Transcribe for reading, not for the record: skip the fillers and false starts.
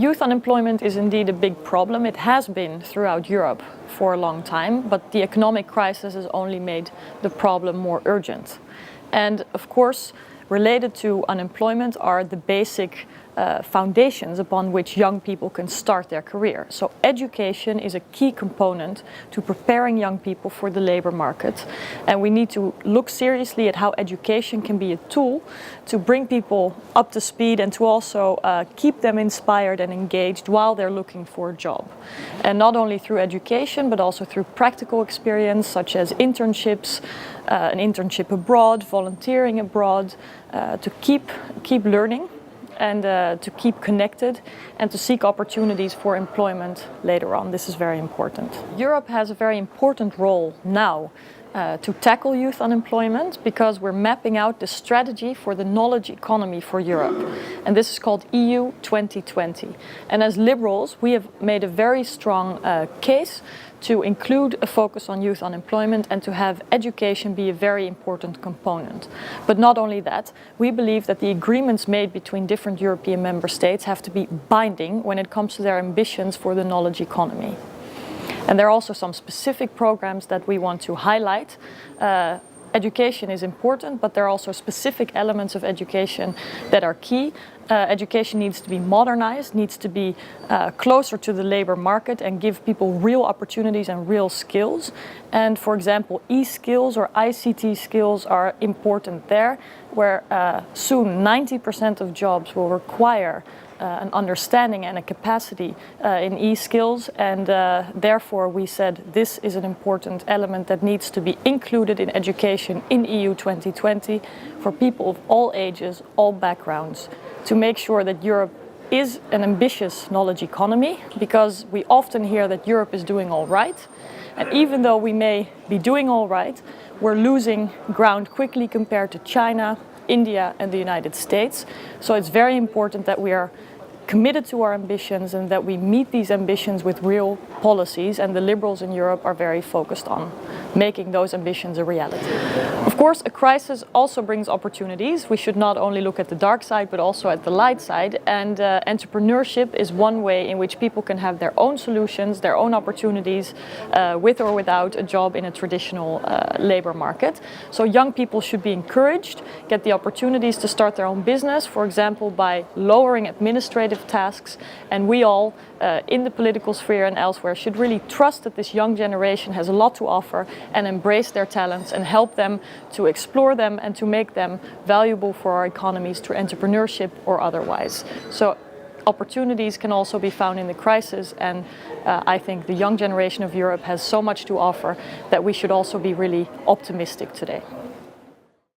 Youth unemployment is indeed a big problem. It has been throughout Europe for a long time, but the economic crisis has only made the problem more urgent. And of course, related to unemployment are the basic foundations upon which young people can start their career. So education is a key component to preparing young people for the labor market. And we need to look seriously at how education can be a tool to bring people up to speed and to also keep them inspired and engaged while they're looking for a job. And not only through education, but also through practical experience, such as internships, an internship abroad, volunteering abroad, to keep learning and to keep connected and to seek opportunities for employment later on. This is very important. Europe has a very important role now to tackle youth unemployment because we're mapping out the strategy for the knowledge economy for Europe. And this is called EU 2020. And as liberals, we have made a very strong case to include a focus on youth unemployment and to have education be a very important component. But not only that, we believe that the agreements made between different European member states have to be binding when it comes to their ambitions for the knowledge economy. And there are also some specific programs that we want to highlight. Education is important, but there are also specific elements of education that are key. Education needs to be modernized, needs to be closer to the labor market and give people real opportunities and real skills. And for example, e-skills or ICT skills are important there, where soon 90% of jobs will require an understanding and a capacity in e-skills, and therefore we said this is an important element that needs to be included in education in EU 2020 for people of all ages, all backgrounds, to make sure that Europe is an ambitious knowledge economy, because we often hear that Europe is doing all right, and even though we may be doing all right, we're losing ground quickly compared to China, India and the United States. So it's very important that we are committed to our ambitions and that we meet these ambitions with real policies, and the liberals in Europe are very focused on making those ambitions a reality. Of course, a crisis also brings opportunities. We should not only look at the dark side, but also at the light side. And entrepreneurship is one way in which people can have their own solutions, their own opportunities, with or without a job in a traditional labor market. So young people should be encouraged, get the opportunities to start their own business, for example, by lowering administrative tasks. And we all, in the political sphere and elsewhere, should really trust that this young generation has a lot to offer and embrace their talents and help them to explore them and to make them valuable for our economies through entrepreneurship or otherwise. So opportunities can also be found in the crisis, and I think the young generation of Europe has so much to offer that we should also be really optimistic today.